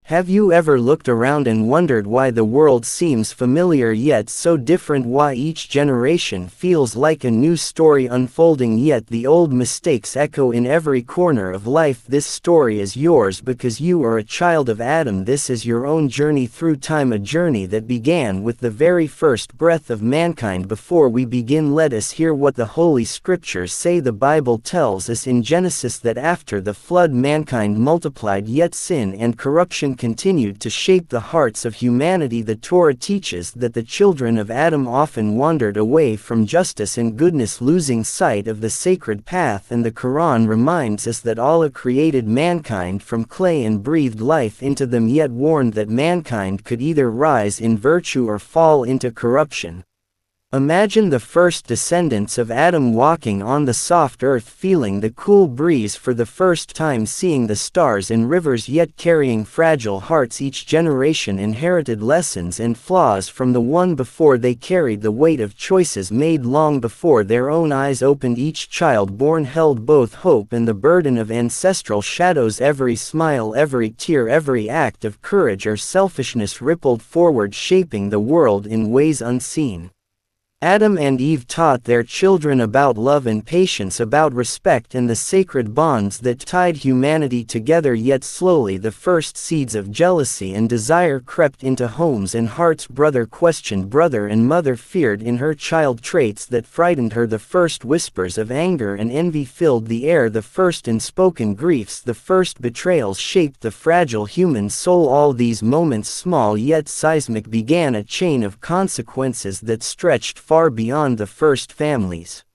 Have you ever looked around and wondered why the world seems familiar yet so different, why each generation feels like a new story unfolding yet the old mistakes echo in every corner of life? This story is yours because you are a child of Adam. This is your own journey through time, a journey that began with the very first breath of mankind. Before we begin, let us hear what the Holy Scriptures say. The Bible tells us in Genesis that after the flood mankind multiplied, yet sin and corruption continued to shape the hearts of humanity. The Torah teaches that the children of Adam often wandered away from justice and goodness, losing sight of the sacred path, and the Quran reminds us that Allah created mankind from clay and breathed life into them, yet warned that mankind could either rise in virtue or fall into corruption. Imagine the first descendants of Adam walking on the soft earth, feeling the cool breeze for the first time, seeing the stars and rivers, yet carrying fragile hearts. Each generation inherited lessons and flaws from the one before. They carried the weight of choices made long before their own eyes opened. Each child born held both hope and the burden of ancestral shadows. Every smile, every tear, every act of courage or selfishness rippled forward, shaping the world in ways unseen. Adam and Eve taught their children about love and patience, about respect and the sacred bonds that tied humanity together. Yet slowly the first seeds of jealousy and desire crept into homes and hearts. Brother questioned brother and mother feared in her child traits that frightened her. The first whispers of anger and envy filled the air. The first unspoken griefs, the first betrayals shaped the fragile human soul. All these moments, small yet seismic, began a chain of consequences that stretched far beyond the first families.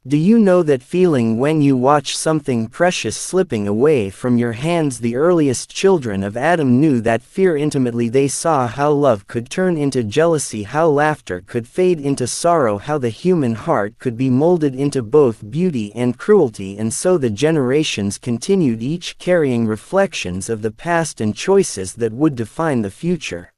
Do you know that feeling when you watch something precious slipping away from your hands? The earliest children of Adam knew that fear intimately. They saw how love could turn into jealousy, how laughter could fade into sorrow, how the human heart could be molded into both beauty and cruelty. And so the generations continued, each carrying reflections of the past and choices that would define the future.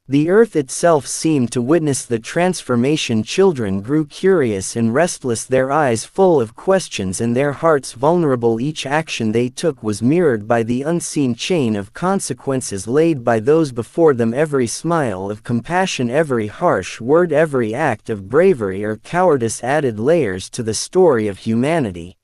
The earth itself seemed to witness the transformation. Children grew curious and restless, their eyes full of questions and their hearts vulnerable. Each action they took was mirrored by the unseen chain of consequences laid by those before them. Every smile of compassion, every harsh word, every act of bravery or cowardice added layers to the story of humanity.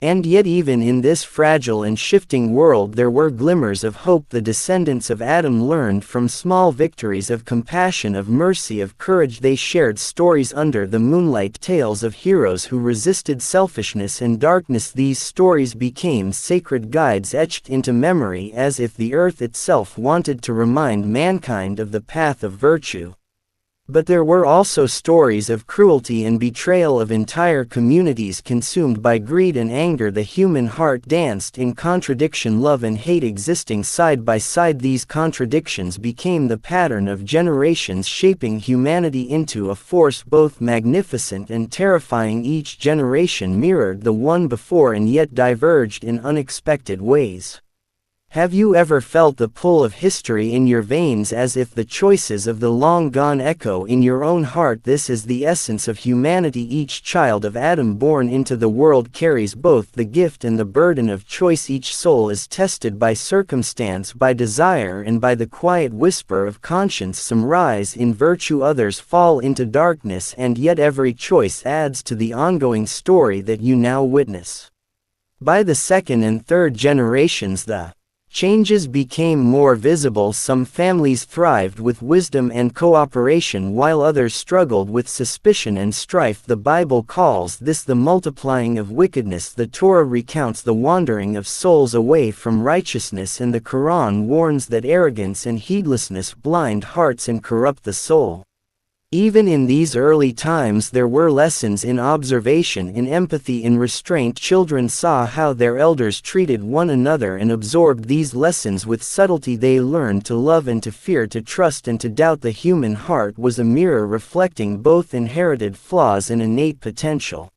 And yet even in this fragile and shifting world there were glimmers of hope. The descendants of Adam learned from small victories of compassion, of mercy, of courage. They shared stories under the moonlight, tales of heroes who resisted selfishness and darkness. These stories became sacred guides etched into memory, as if the earth itself wanted to remind mankind of the path of virtue. But there were also stories of cruelty and betrayal, of entire communities consumed by greed and anger. The human heart danced in contradiction, love and hate existing side by side. These contradictions became the pattern of generations, shaping humanity into a force both magnificent and terrifying. Each generation mirrored the one before and yet diverged in unexpected ways. Have you ever felt the pull of history in your veins, as if the choices of the long gone echo in your own heart? This is the essence of humanity. Each child of Adam born into the world carries both the gift and the burden of choice. Each soul is tested by circumstance, by desire, and by the quiet whisper of conscience. Some rise in virtue, others fall into darkness, and yet every choice adds to the ongoing story that you now witness. By the second and third generations, the changes became more visible. Some families thrived with wisdom and cooperation, while others struggled with suspicion and strife. The Bible calls this the multiplying of wickedness. The Torah recounts the wandering of souls away from righteousness, and the Quran warns that arrogance and heedlessness blind hearts and corrupt the soul. Even in these early times there were lessons in observation, in empathy, in restraint. Children saw how their elders treated one another and absorbed these lessons with subtlety. They learned to love and to fear, to trust and to doubt. The human heart was a mirror reflecting both inherited flaws and innate potential.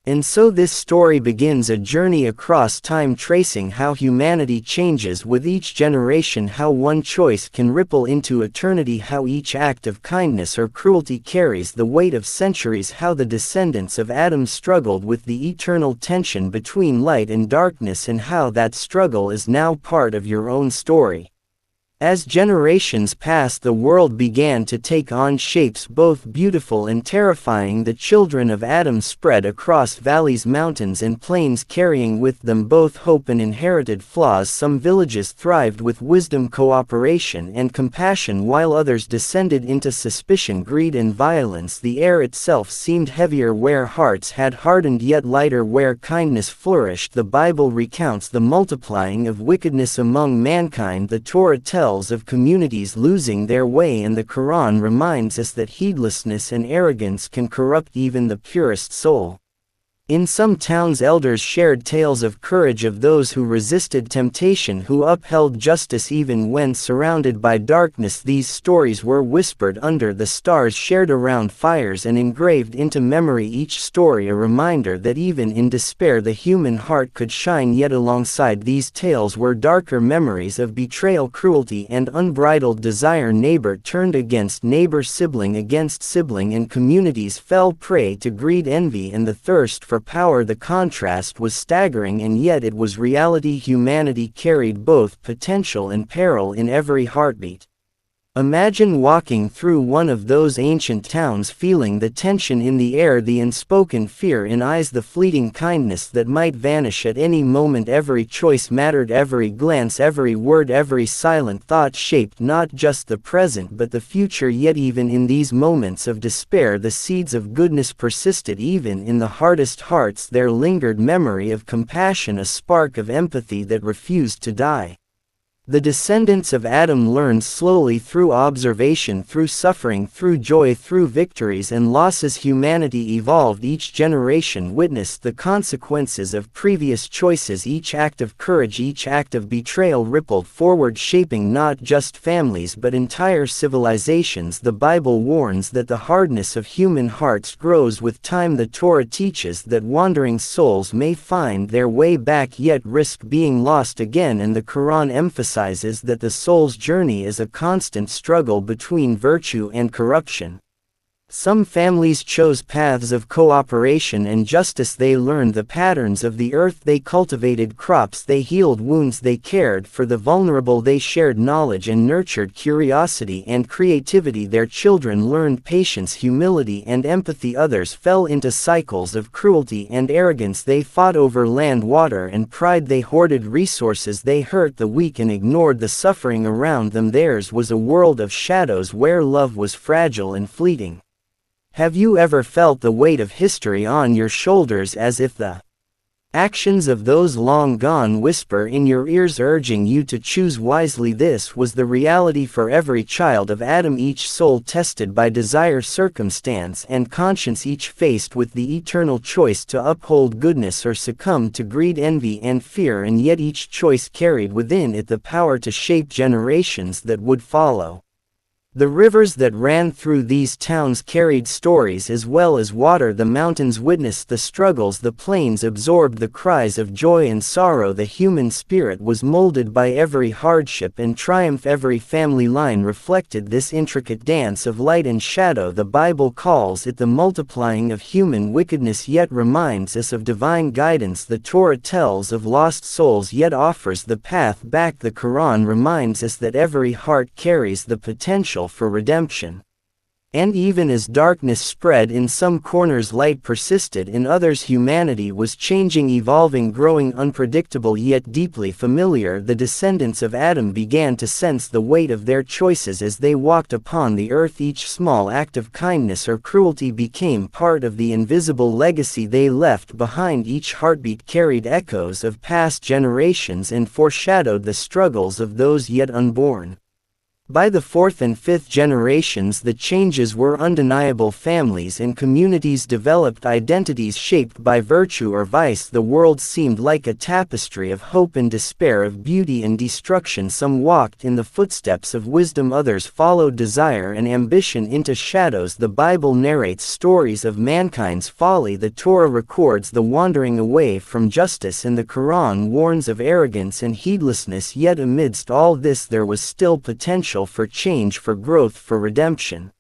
And so this story begins a journey across time, tracing how humanity changes with each generation, how one choice can ripple into eternity, how each act of kindness or cruelty carries the weight of centuries, how the descendants of Adam struggled with the eternal tension between light and darkness, and how that struggle is now part of your own story. As generations passed, the world began to take on shapes both beautiful and terrifying. The children of Adam spread across valleys, mountains, and plains, carrying with them both hope and inherited flaws. Some villages thrived with wisdom, cooperation, and compassion, while others descended into suspicion, greed, and violence. The air itself seemed heavier where hearts had hardened, yet lighter where kindness flourished. The Bible recounts the multiplying of wickedness among mankind. The Torah tells of communities losing their way, and the Quran reminds us that heedlessness and arrogance can corrupt even the purest soul. In some towns, elders shared tales of courage, of those who resisted temptation, who upheld justice even when surrounded by darkness. These stories were whispered under the stars, shared around fires, and engraved into memory, each story a reminder that even in despair the human heart could shine. Yet alongside these tales were darker memories of betrayal, cruelty, and unbridled desire. Neighbor turned against neighbor, sibling against sibling, and communities fell prey to greed, envy, and the thirst for power. The contrast was staggering, and yet it was reality. Humanity carried both potential and peril in every heartbeat. Imagine walking through one of those ancient towns, feeling the tension in the air, the unspoken fear in eyes, the fleeting kindness that might vanish at any moment. Every choice mattered, every glance, every word, every silent thought shaped not just the present but the future. Yet even in these moments of despair, the seeds of goodness persisted. Even in the hardest hearts there lingered memory of compassion, a spark of empathy that refused to die. The descendants of Adam learned slowly, through observation, through suffering, through joy, through victories and losses. Humanity evolved. Each generation witnessed the consequences of previous choices. Each act of courage, each act of betrayal rippled forward, shaping not just families but entire civilizations. The Bible warns that the hardness of human hearts grows with time. The Torah teaches that wandering souls may find their way back yet risk being lost again, and the Quran emphasizes that the soul's journey is a constant struggle between virtue and corruption. Some families chose paths of cooperation and justice. They learned the patterns of the earth, they cultivated crops, they healed wounds, they cared for the vulnerable, they shared knowledge and nurtured curiosity and creativity. Their children learned patience, humility, and empathy. Others fell into cycles of cruelty and arrogance. They fought over land, water, and pride. They hoarded resources, they hurt the weak and ignored the suffering around them. Theirs was a world of shadows where love was fragile and fleeting. Have you ever felt the weight of history on your shoulders, as if the actions of those long gone whisper in your ears, urging you to choose wisely? This was the reality for every child of Adam, each soul tested by desire, circumstance, and conscience, each faced with the eternal choice to uphold goodness or succumb to greed, envy, and fear. And yet each choice carried within it the power to shape generations that would follow. The rivers that ran through these towns carried stories as well as water. The mountains witnessed the struggles, the plains absorbed the cries of joy and sorrow. The human spirit was molded by every hardship and triumph. Every family line reflected this intricate dance of light and shadow. The Bible calls it the multiplying of human wickedness, yet reminds us of divine guidance. The Torah tells of lost souls, yet offers the path back. The Quran reminds us that every heart carries the potential for redemption. And even as darkness spread in some corners, light persisted in others. Humanity was changing, evolving, growing, unpredictable yet deeply familiar. The descendants of Adam began to sense the weight of their choices as they walked upon the earth. Each small act of kindness or cruelty became part of the invisible legacy they left behind. Each heartbeat carried echoes of past generations and foreshadowed the struggles of those yet unborn. By the fourth and fifth generations, the changes were undeniable. Families and communities developed identities shaped by virtue or vice. The world seemed like a tapestry of hope and despair, of beauty and destruction. Some walked in the footsteps of wisdom, others followed desire and ambition into shadows. The Bible narrates stories of mankind's folly. The Torah records the wandering away from justice, and the Quran warns of arrogance and heedlessness. Yet amidst all this there was still potential for change, for growth, for redemption.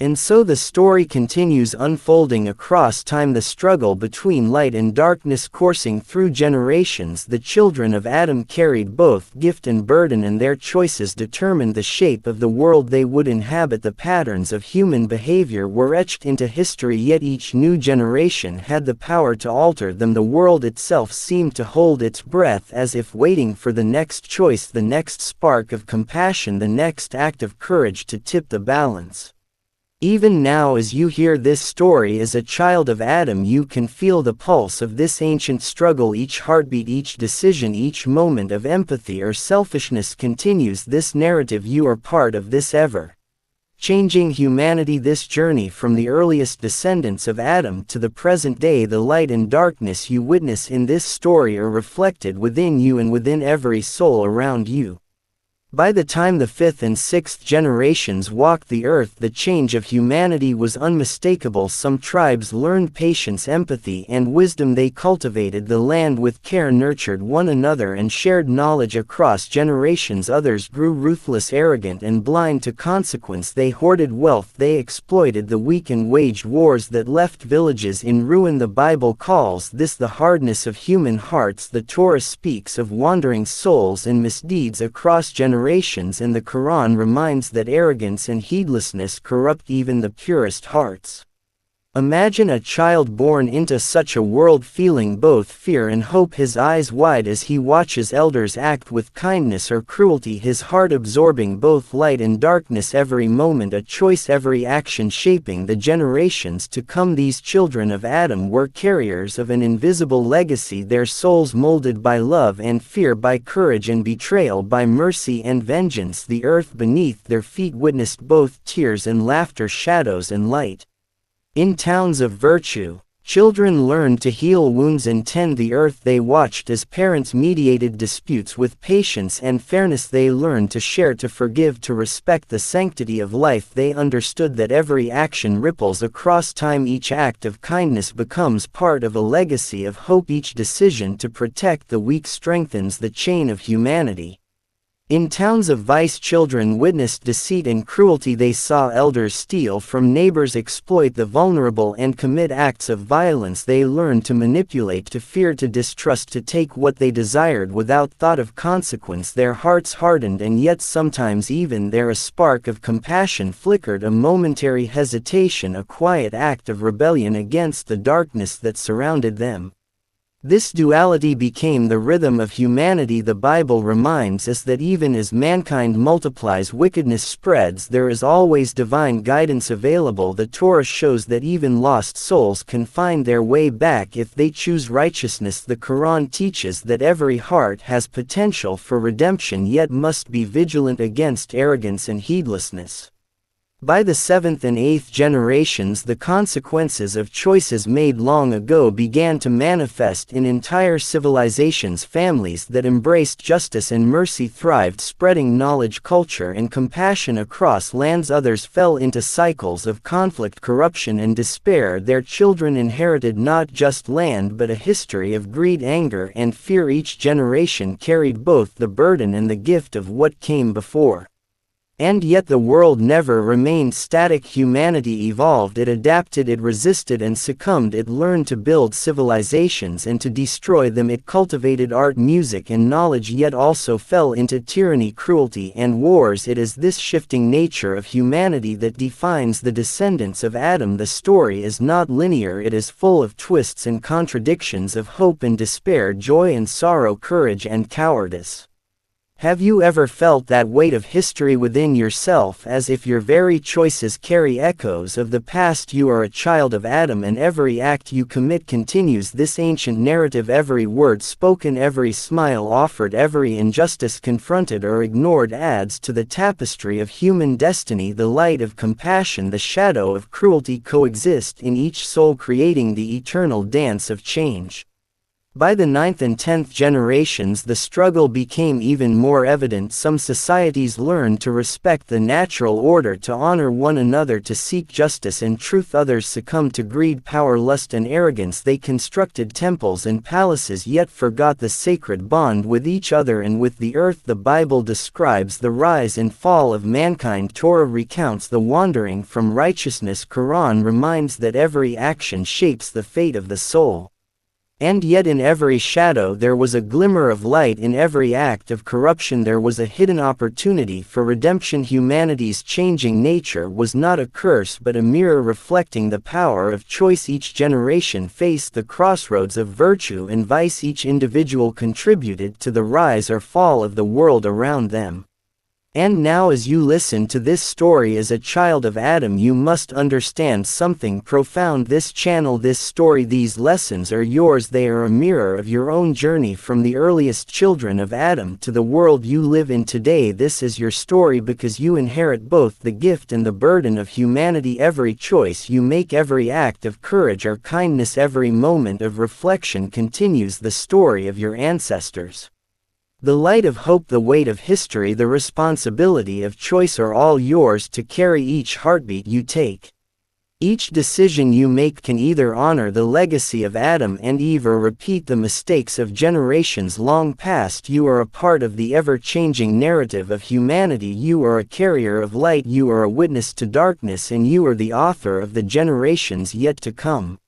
And so the story continues unfolding across time, the struggle between light and darkness coursing through generations. The children of Adam carried both gift and burden, and their choices determined the shape of the world they would inhabit. The patterns of human behavior were etched into history, yet each new generation had the power to alter them. The world itself seemed to hold its breath, as if waiting for the next choice, the next spark of compassion, the next act of courage to tip the balance. Even now, as you hear this story as a child of Adam, you can feel the pulse of this ancient struggle. Each heartbeat, each decision, each moment of empathy or selfishness continues this narrative. You are part of this ever-changing humanity, this journey from the earliest descendants of Adam to the present day. The light and darkness you witness in this story are reflected within you and within every soul around you. By the time the fifth and sixth generations walked the earth, the change of humanity was unmistakable. Some tribes learned patience, empathy, and wisdom. They cultivated the land with care, nurtured one another, and shared knowledge across generations. Others grew ruthless, arrogant, and blind to consequence. They hoarded wealth, they exploited the weak, and waged wars that left villages in ruin. The Bible calls this the hardness of human hearts. The Torah speaks of wandering souls and misdeeds across generations, and the Quran reminds that arrogance and heedlessness corrupt even the purest hearts. Imagine a child born into such a world feeling both fear and hope, his eyes wide as he watches elders act with kindness or cruelty, his heart absorbing both light and darkness. Every moment a choice, every action shaping the generations to come. These children of Adam were carriers of an invisible legacy, their souls molded by love and fear, by courage and betrayal, by mercy and vengeance. The earth beneath their feet witnessed both tears and laughter, shadows and light. In towns of virtue, children learned to heal wounds and tend the earth. They watched as parents mediated disputes with patience and fairness. They learned to share, to forgive, to respect the sanctity of life. They understood that every action ripples across time. Each act of kindness becomes part of a legacy of hope. Each decision to protect the weak strengthens the chain of humanity. In towns of vice, children witnessed deceit and cruelty. They saw elders steal from neighbors, exploit the vulnerable, and commit acts of violence. They learned to manipulate, to fear, to distrust, to take what they desired without thought of consequence. Their hearts hardened, and yet sometimes even there a spark of compassion flickered, a momentary hesitation, a quiet act of rebellion against the darkness that surrounded them. This duality became the rhythm of humanity. The Bible reminds us that even as mankind multiplies, wickedness spreads. There is always divine guidance available. The Torah shows that even lost souls can find their way back if they choose righteousness. The Quran teaches that every heart has potential for redemption, yet must be vigilant against arrogance and heedlessness. By the seventh and eighth generations, the consequences of choices made long ago began to manifest in entire civilizations. Families that embraced justice and mercy thrived, spreading knowledge, culture, and compassion across lands. Others fell into cycles of conflict, corruption, and despair. Their children inherited not just land but a history of greed, anger, and fear. Each generation carried both the burden and the gift of what came before. And yet the world never remained static. Humanity evolved, it adapted, it resisted and succumbed. It learned to build civilizations and to destroy them. It cultivated art, music, and knowledge, yet also fell into tyranny, cruelty, and wars. It is this shifting nature of humanity that defines the descendants of Adam. The story is not linear, it is full of twists and contradictions, of hope and despair, joy and sorrow, courage and cowardice. Have you ever felt that weight of history within yourself, as if your very choices carry echoes of the past? You are a child of Adam, and every act you commit continues this ancient narrative. Every word spoken, every smile offered, every injustice confronted or ignored adds to the tapestry of human destiny. The light of compassion, the shadow of cruelty coexist in each soul, creating the eternal dance of change. By the 9th and 10th generations the struggle became even more evident. Some societies learned to respect the natural order, to honor one another, to seek justice and truth. Others succumbed to greed, power, lust and arrogance. They constructed temples and palaces yet forgot the sacred bond with each other and with the earth. The Bible describes the rise and fall of mankind. Torah recounts the wandering from righteousness. Quran reminds that every action shapes the fate of the soul. And yet in every shadow there was a glimmer of light. In every act of corruption there was a hidden opportunity for redemption. Humanity's changing nature was not a curse but a mirror reflecting the power of choice. Each generation faced the crossroads of virtue and vice. Each individual contributed to the rise or fall of the world around them. And now, as you listen to this story as a child of Adam, you must understand something profound. This channel, this story, these lessons are yours. They are a mirror of your own journey from the earliest children of Adam to the world you live in today. This is your story because you inherit both the gift and the burden of humanity. Every choice you make, every act of courage or kindness, every moment of reflection continues the story of your ancestors. The light of hope, the weight of history, the responsibility of choice are all yours to carry. Each heartbeat you take, each decision you make can either honor the legacy of Adam and Eve or repeat the mistakes of generations long past. You are a part of the ever-changing narrative of humanity. You are a carrier of light, you are a witness to darkness, and you are the author of the generations yet to come.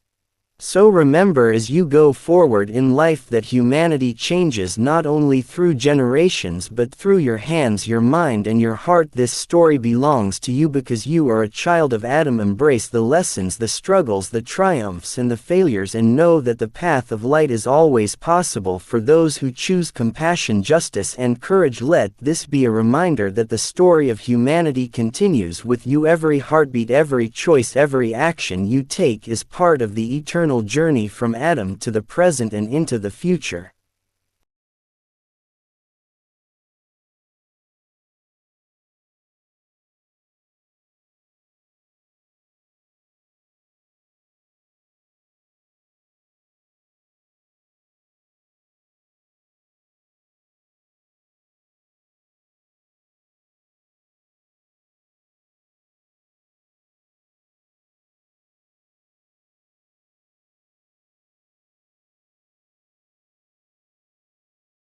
So remember as you go forward in life that humanity changes not only through generations but through your hands, your mind and your heart. This story belongs to you because you are a child of Adam. Embrace the lessons, the struggles, the triumphs and the failures, and know that the path of light is always possible for those who choose compassion, justice and courage. Let this be a reminder that the story of humanity continues with you. Every heartbeat, every choice, every action you take is part of the eternal journey from Adam to the present and into the future.